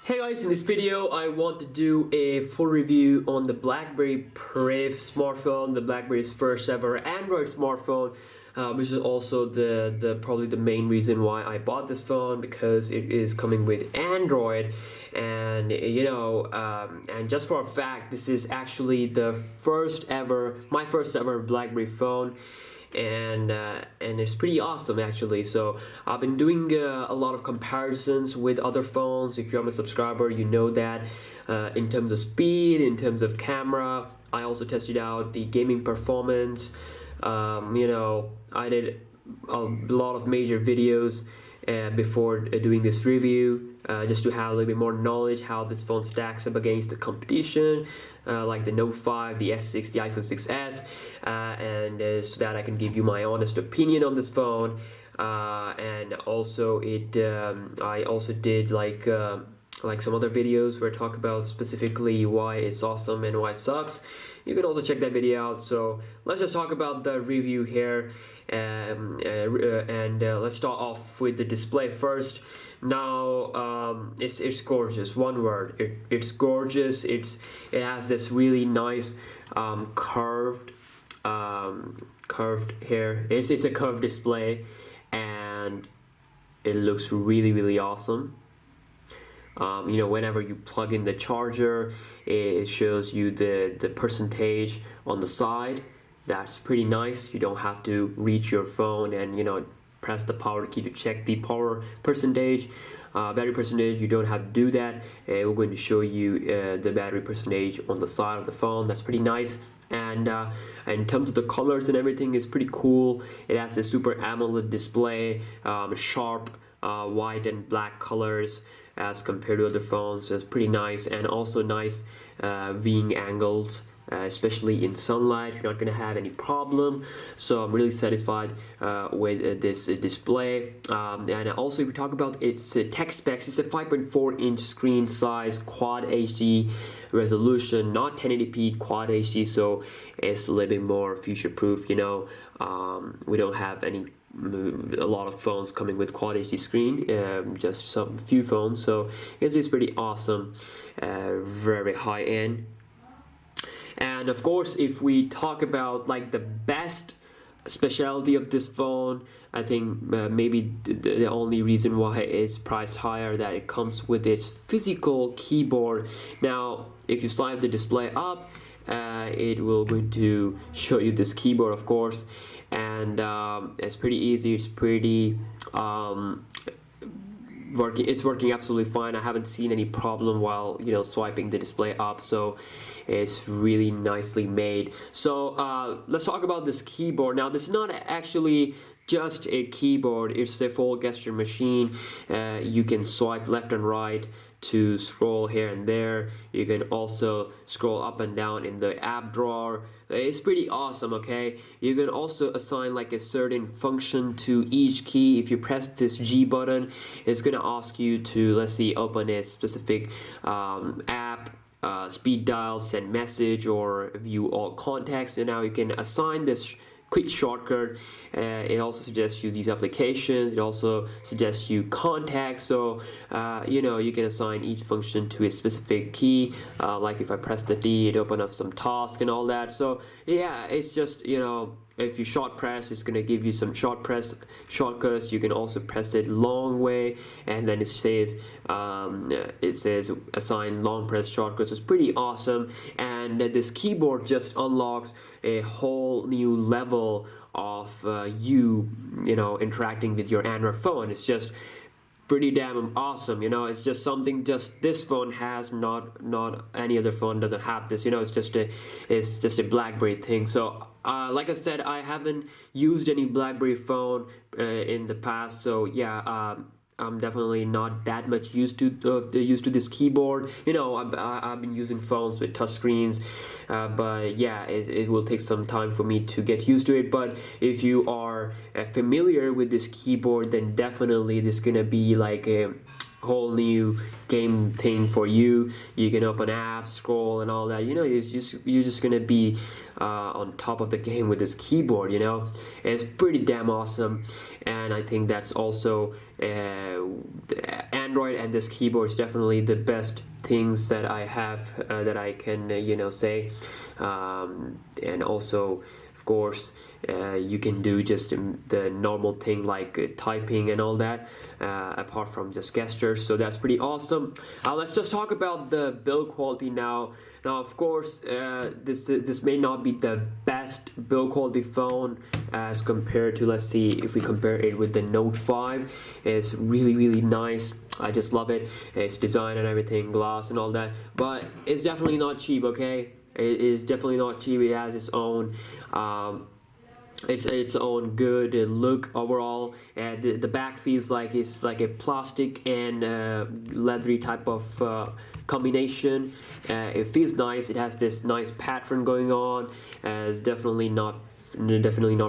Hey guys, in this video I want to do a full review on the Blackberry Priv smartphone, the Blackberry's first ever Android smartphone, which is also probably the main reason why I bought this phone, because it is coming with Android. And and just for a fact, this is actually my first ever Blackberry phone. And it's pretty awesome actually. So I've been doing a lot of comparisons with other phones. If you're my subscriber, you know that in terms of speed, in terms of camera. I also tested out the gaming performance. I did a lot of major videos before doing this review, just to have a little bit more knowledge how this phone stacks up against the competition, like the Note 5, the S6, the iPhone 6s, and so that I can give you my honest opinion on this phone. And also I also did like some other videos where I talk about specifically why it's awesome and why it sucks. You can also check that video out. So let's just talk about the review here, and let's start off with the display first. Now it's gorgeous. One word, it's gorgeous. It has this really nice curved here. It's a curved display, and it looks really awesome. Whenever you plug in the charger, it shows you the percentage on the side. That's pretty nice. You don't have to reach your phone and press the power key to check the power percentage, battery percentage. You don't have to do that. We're going to show you the battery percentage on the side of the phone. That's pretty nice. And in terms of the colors and everything, is pretty cool. It has a super AMOLED display, sharp white and black colors as compared to other phones. So it's pretty nice, and also nice viewing angles, especially in sunlight. You're not going to have any problem. So I'm really satisfied with this display. And also, if we talk about its tech specs, it's a 5.4-inch screen size, Quad HD resolution, not 1080p, Quad HD, so it's a little bit more future-proof. We don't have a lot of phones coming with Quad HD screen, just some few phones. So it's pretty awesome, very high end. And of course, if we talk about like the best specialty of this phone, I think maybe the only reason why it's priced higher, that it comes with its physical keyboard. Now if you slide the display up, it will going to show you this keyboard, of course, and it's pretty easy. It's pretty working absolutely fine. I haven't seen any problem while swiping the display up, so it's really nicely made. So let's talk about this keyboard. Now, this is not actually just a keyboard, it's a full gesture machine. You can swipe left and right to scroll here and there. You can also scroll up and down in the app drawer. It's pretty awesome, okay? You can also assign like a certain function to each key. If you press this G button, it's gonna ask you to, let's see, open a specific app, speed dial, send message, or view all contacts. And now you can assign this quick shortcut. It also suggests you these applications. It also suggests you contacts. So you can assign each function to a specific key. Like if I press the D, it opens up some tasks and all that. So yeah, it's just if you short press, it's gonna give you some short press shortcuts. You can also press it long way, and then it says assign long press shortcuts. It's pretty awesome, and this keyboard just unlocks a whole new level of interacting with your Android phone. It's just pretty damn awesome. It's just something just this phone has, not any other phone doesn't have this. It's just a Blackberry thing. So like I said, I haven't used any Blackberry phone in the past, so yeah, I'm definitely not that much used to this keyboard. I've been using phones with touch screens, but yeah, it will take some time for me to get used to it. But if you are familiar with this keyboard, then definitely this is gonna be like a whole new game thing for you. You can open apps, scroll, and all that. You're just gonna be on top of the game with this keyboard. It's pretty damn awesome, and I think that's also Android and this keyboard is definitely the best things that I have that I can say, and also of course you can do just the normal thing like typing and all that apart from just gestures, so that's pretty awesome. Let's just talk about the build quality now. Of course, this may not be the best build quality phone as compared to, let's see, if we compare it with the Note 5. It's really nice. I just love it. Its design and everything, glass and all that, but it's definitely not cheap, okay? It is definitely not cheap. It has its own its own good look overall. The back feels like it's like a plastic and leathery type of combination. It feels nice. It has this nice pattern going on. It's definitely not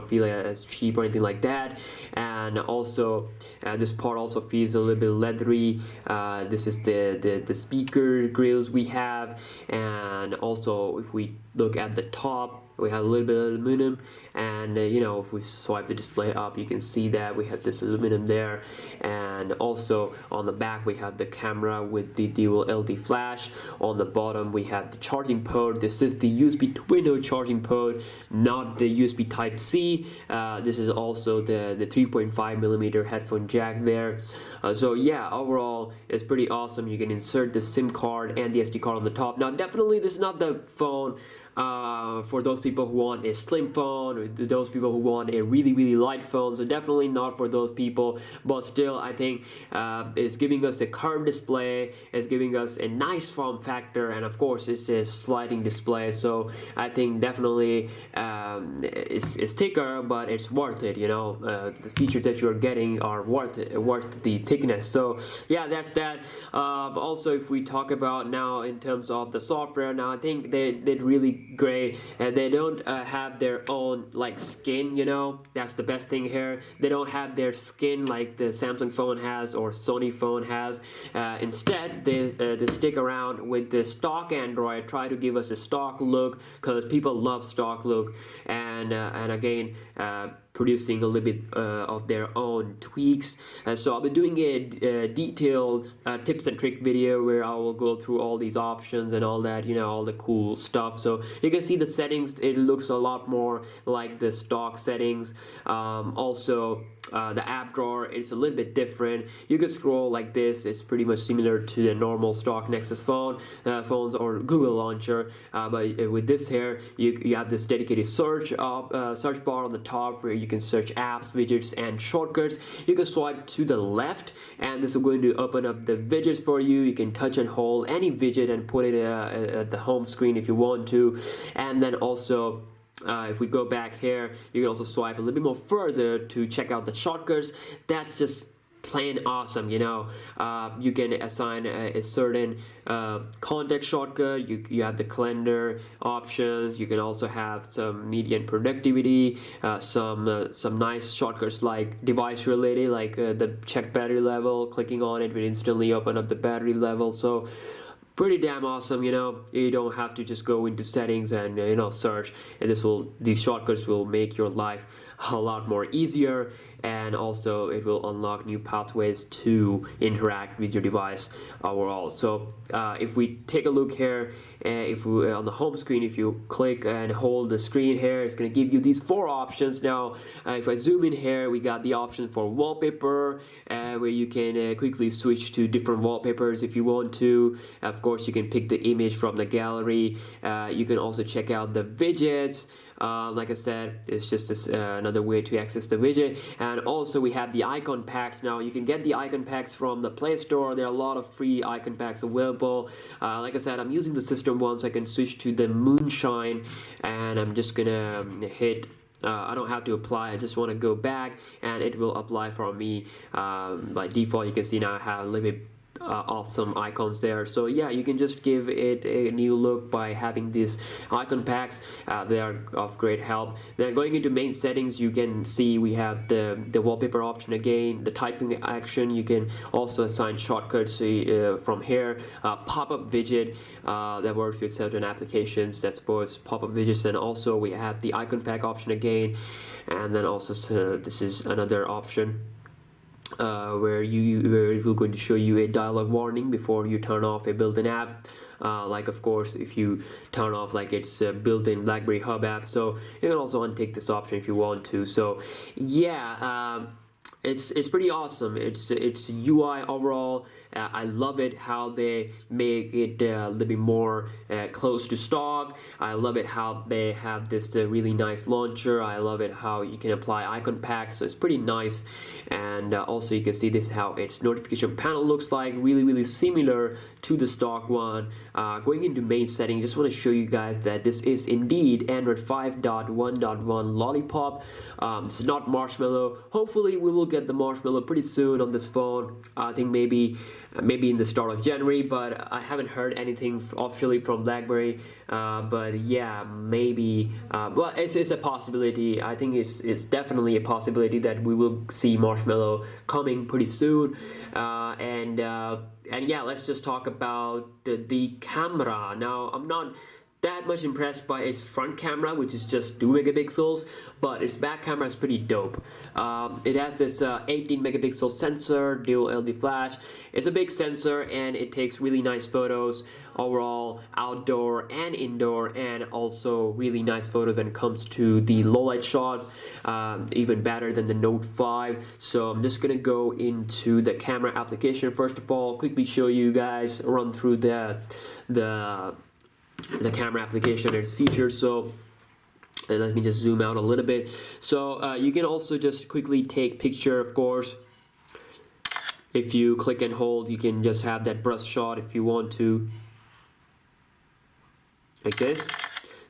feel as cheap or anything like that. And also this part also feels a little bit leathery. This is the speaker grills we have, and also if we look at the top, we have a little bit of aluminum, and if we swipe the display up, you can see that we have this aluminum there. And also on the back we have the camera with the dual LED flash. On the bottom we have the charging port. This is the USB 2.0 charging port, not the USB Type C. This is also the 3.5mm headphone jack there. So yeah, overall it's pretty awesome. You can insert the SIM card and the SD card on the top. Now definitely this is not the phone for those people who want a slim phone, or those people who want a really light phone. So definitely not for those people, but still I think it's giving us a curved display, it's giving us a nice form factor, and of course it's a sliding display. So I think definitely it's thicker, but it's worth it. The features that you're getting are worth the thickness. So yeah, that's that. Also, if we talk about now in terms of the software, now I think they did really great. They don't have their own like skin. That's the best thing here. They don't have their skin like the Samsung phone has or Sony phone has. Instead they stick around with the stock Android, try to give us a stock look, because people love stock look, and again producing a little bit of their own tweaks. So I'll be doing a detailed tips and trick video where I will go through all these options and all that, all the cool stuff. So you can see the settings, it looks a lot more like the stock settings. Also the app drawer is a little bit different. You can scroll like this. It's pretty much similar to the normal stock Nexus phones or Google Launcher, but with this here you have this dedicated search bar on the top where you can search apps, widgets, and shortcuts. You can swipe to the left, and this is going to open up the widgets for you. You can touch and hold any widget and put it at the home screen if you want to. And then also if we go back here, you can also swipe a little bit more further to check out the shortcuts. That's just plain awesome. You can assign a certain contact shortcut. You have the calendar options. You can also have some media and productivity, some nice shortcuts like device related, like the check battery level. Clicking on it will instantly open up the battery level. So pretty damn awesome. You don't have to just go into settings and search, and these shortcuts will make your life a lot more easier, and also it will unlock new pathways to interact with your device overall. So if we take a look here, if we on the home screen, if you click and hold the screen here, it's going to give you these 4 options. Now if I zoom in here, we got the option for wallpaper, where you can quickly switch to different wallpapers if you want to. Of course, you can pick the image from the gallery. You can also check out the widgets. Like I said, it's just another way to access the widget. And also we have the icon packs. Now you can get the icon packs from the Play Store. There are a lot of free icon packs available. Like I said, I'm using the system one, so I can switch to the Moonshine, and I'm just gonna hit I don't have to apply. I just want to go back and it will apply for me by default. You can see now I have a little bit awesome icons there. So yeah, you can just give it a new look by having these icon packs. They are of great help. Then going into main settings, you can see we have the wallpaper option again, the typing action. You can also assign shortcuts from here. Pop-up widget that works with certain applications that supports pop-up widgets. And also we have the icon pack option again, and then also this is another option where it will going to show you a dialog warning before you turn off a built-in app. Like of course if you turn off like it's a built-in Blackberry Hub app, so you can also untick this option if you want to. So yeah, it's pretty awesome. It's UI overall. I love it how they make it a little bit more close to stock. I love it how they have this really nice launcher. I love it how you can apply icon packs, so it's pretty nice. And also you can see this how its notification panel looks like, really similar to the stock one. Going into main setting, just want to show you guys that this is indeed Android 5.1.1 Lollipop. This is not Marshmallow. Hopefully we will get the Marshmallow pretty soon on this phone. I think maybe in the start of January, but I haven't heard anything officially from Blackberry. But yeah, maybe. Well, it's a possibility. I think it's definitely a possibility that we will see Marshmallow coming pretty soon. And yeah, let's just talk about the camera. Now, I'm not that much impressed by its front camera, which is just 2 megapixels, but its back camera is pretty dope. It has this 18 megapixel sensor, dual LED flash. It's a big sensor and it takes really nice photos overall, outdoor and indoor, and also really nice photos when it comes to the low light shot, even better than the Note 5. So I'm just gonna go into the camera application first of all, quickly show you guys, run through the camera application and its features. So let me just zoom out a little bit. So you can also just quickly take picture, of course. If you click and hold, you can just have that brush shot if you want to, like this.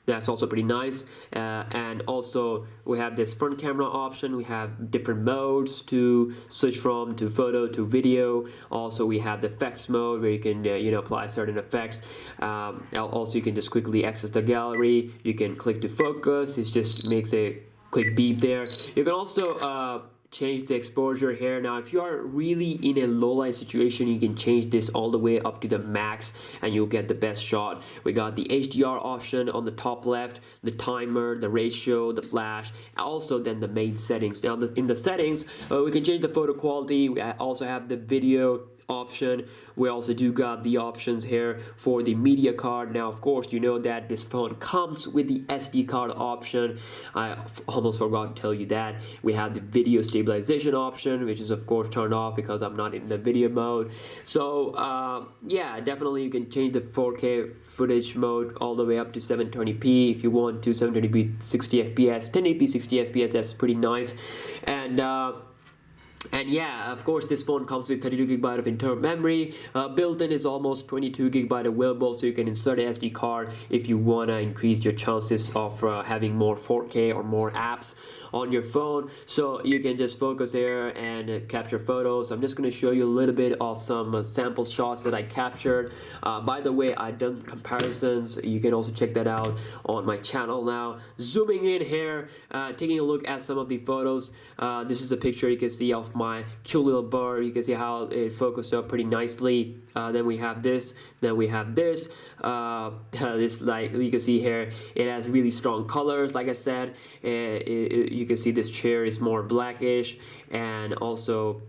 That's also pretty nice. And also we have this front camera option. We have different modes to switch from, to photo to video. Also we have the effects mode where you can apply certain effects. Also you can just quickly access the gallery. You can click to focus. It just makes a quick beep there. You can also change the exposure here. Now if you are really in a low light situation, you can change this all the way up to the max and you'll get the best shot. We got the HDR option on the top left, the timer, the ratio, the flash, also then the main settings. Now in the settings, we can change the photo quality. We also have the video option. We also do got the options here for the media card. Now of course you know that this phone comes with the SD card option. I almost forgot to tell you that. We have the video stabilization option, which is of course turned off because I'm not in the video mode. So yeah, definitely you can change the 4K footage mode all the way up to 720p if you want to. 720p 60 fps, 1080p 60 fps, that's pretty nice. And yeah, of course this phone comes with 32GB of internal memory. Built-in is almost 22GB available, so you can insert an SD card if you want to increase your chances of having more 4K or more apps on your phone. So you can just focus here and capture photos. I'm just going to show you a little bit of some sample shots that I captured. By the way, I've done comparisons. You can also check that out on my channel now. Zooming in here, taking a look at some of the photos. This is a picture you can see of my cute little bird. You can see how it focused up pretty nicely. Then we have this, then we have this. This, like you can see here, it has really strong colors. Like I said, you can see this chair is more blackish, and also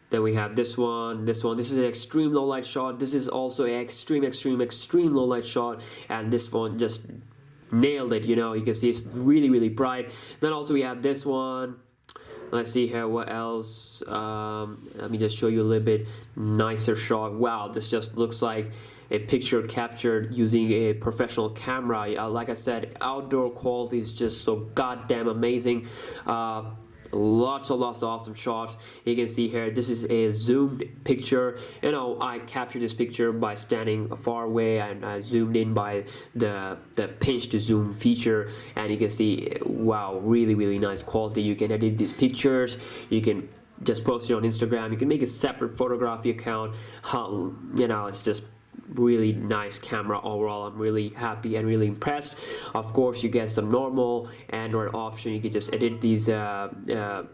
then we have this one. This is an extreme low light shot. This is also an extreme low light shot, and this one just nailed it. You can see it's really bright. Then also we have this one. Let's see here, what else? Let me just show you a little bit nicer shot. Wow, this just looks like a picture captured using a professional camera. Like I said, outdoor quality is just so goddamn amazing. Lots of awesome shots. You can see here, this is a zoomed picture. I captured this picture by standing far away, and I zoomed in by the pinch to zoom feature, and you can see, wow, really nice quality. You can edit these pictures, you can just post it on Instagram. You can make a separate photography account. It's just really nice camera overall. I'm really happy and really impressed. Of course, you get some normal Android option. You can just edit these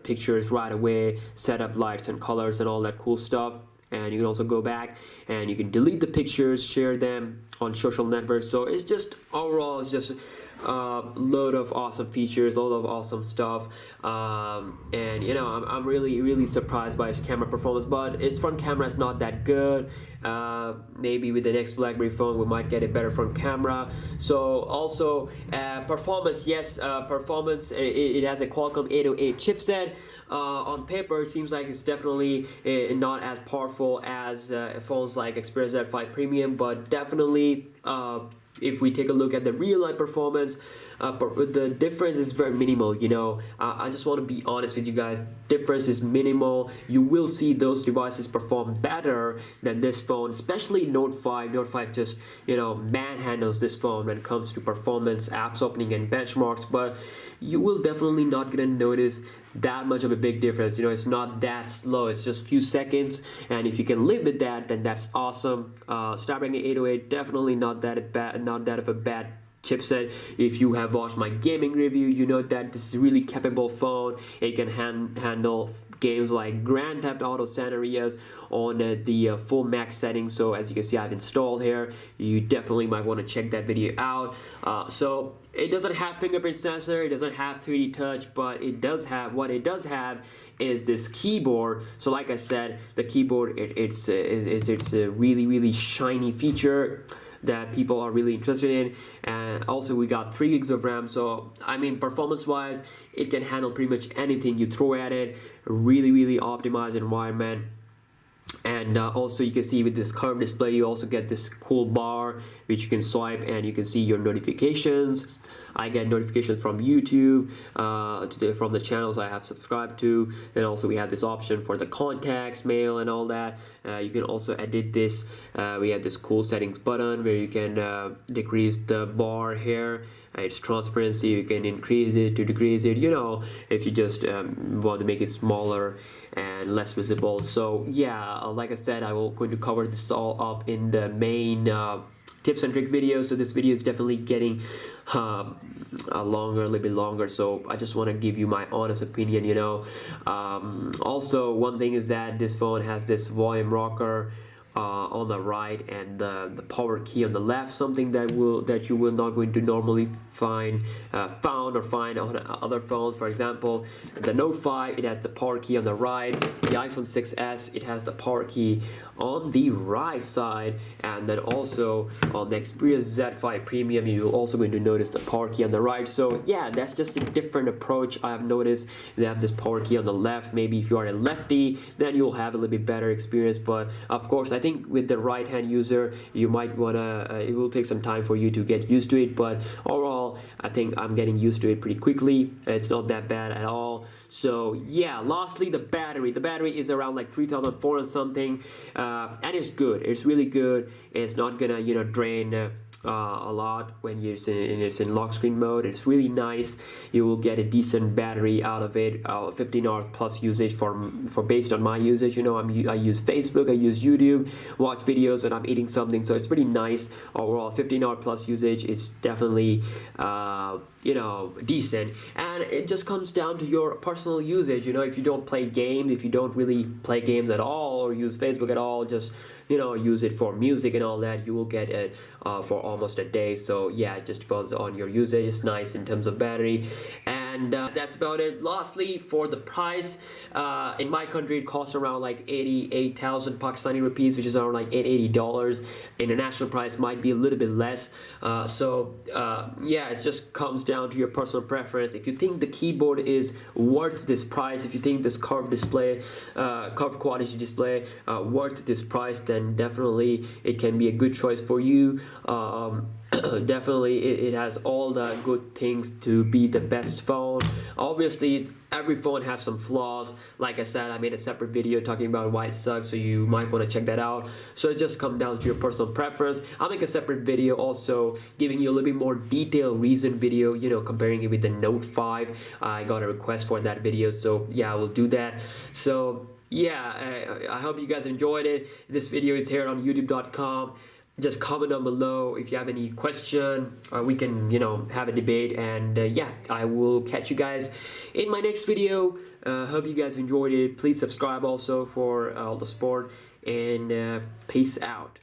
pictures right away, set up lights and colors and all that cool stuff. And you can also go back and you can delete the pictures, share them on social networks. So it's just overall, it's just a load of awesome features, a lot of awesome stuff. And I'm really surprised by its camera performance, but its front camera is not that good. Maybe with the next Blackberry phone we might get a better front camera. So also performance, yes, performance, it has a Qualcomm 808 chipset. On paper, it seems like it's definitely not as powerful as phones like Xperia Z5 Premium, but definitely if we take a look at the real life performance, the difference is very minimal. I just want to be honest with you guys. Difference is minimal. You will see those devices perform better than this phone, especially Note 5. Note 5 just manhandles this phone when it comes to performance, apps opening, and benchmarks. But you will definitely not gonna notice that much of a big difference. It's not that slow. It's just few seconds, and if you can live with that, then that's awesome. Snapdragon 808 definitely not that of a bad chipset. If you have watched my gaming review, you know that this is a really capable phone. It can handle games like Grand Theft Auto San Andreas on the full max settings. So as you can see, I've installed here. You definitely might want to check that video out. So it doesn't have fingerprint sensor, it doesn't have 3D touch, but it does have is this keyboard. So like I said, the keyboard it's a really shiny feature that people are really interested in. And also we got 3 gigs of RAM, so performance wise it can handle pretty much anything you throw at it. Really optimized environment. And also you can see with this curved display you also get this cool bar which you can swipe and you can see your notifications. I get notifications from YouTube, from the channels I have subscribed to. Then also we have this option for the contacts, mail, and all that. You can also edit this. We have this cool settings button where you can decrease the bar here. It's transparency. You can increase it to decrease it. If you just want to make it smaller and less visible. So yeah, like I said, I will going to cover this all up in the main tip-centric video. So this video is definitely getting a little bit longer, so I just want to give you my honest opinion. Also one thing is that this phone has this volume rocker on the right and the power key on the left, something that you will not going to normally find on other phones. For example, the Note 5, it has the power key on the right. The iPhone 6s, it has the power key on the right side, and then also on the Xperia Z5 Premium you're also going to notice the power key on the right. So yeah, that's just a different approach. I have noticed they have this power key on the left. Maybe if you are a lefty, then you'll have a little bit better experience, but of course I think with the right hand user you might wanna it will take some time for you to get used to it, but overall I think I'm getting used to it pretty quickly. It's not that bad at all. So yeah, lastly, the battery is around like 3,400 something, and it's good. It's really good. It's not gonna drain a lot when it's in lock screen mode. It's really nice. You will get a decent battery out of it. 15 hours plus usage for based on my usage. I use Facebook, I use YouTube, watch videos when I'm eating something, so it's pretty nice. Overall 15-hour plus usage is definitely decent, and it just comes down to your personal usage. If you don't play games, if you don't really play games at all or use Facebook at all, just use it for music and all that, you will get it for almost a day. So yeah, it just depends on your usage. It's nice in terms of battery, and that's about it. Lastly, for the price, in my country it costs around like 88,000 Pakistani rupees, which is around like $880. International price might be a little bit less. Yeah, it just comes down to your personal preference. If you think the keyboard is worth this price, if you think this curved quality display worth this price, then definitely it can be a good choice for you. Definitely it has all the good things to be the best phone. phone. Obviously, every phone has some flaws. Like I said, I made a separate video talking about why it sucks, so you might want to check that out. So it just comes down to your personal preference. I'll make a separate video also giving you a little bit more detailed reason video, you know, comparing it with the Note 5. I got a request for that video, so yeah, I will do that. So yeah, I hope you guys enjoyed it. This video is here on youtube.com. Just comment down below if you have any question, we can, you know, have a debate. And yeah, I will catch you guys in my next video. Hope you guys enjoyed it. Please subscribe also for all the support, and peace out.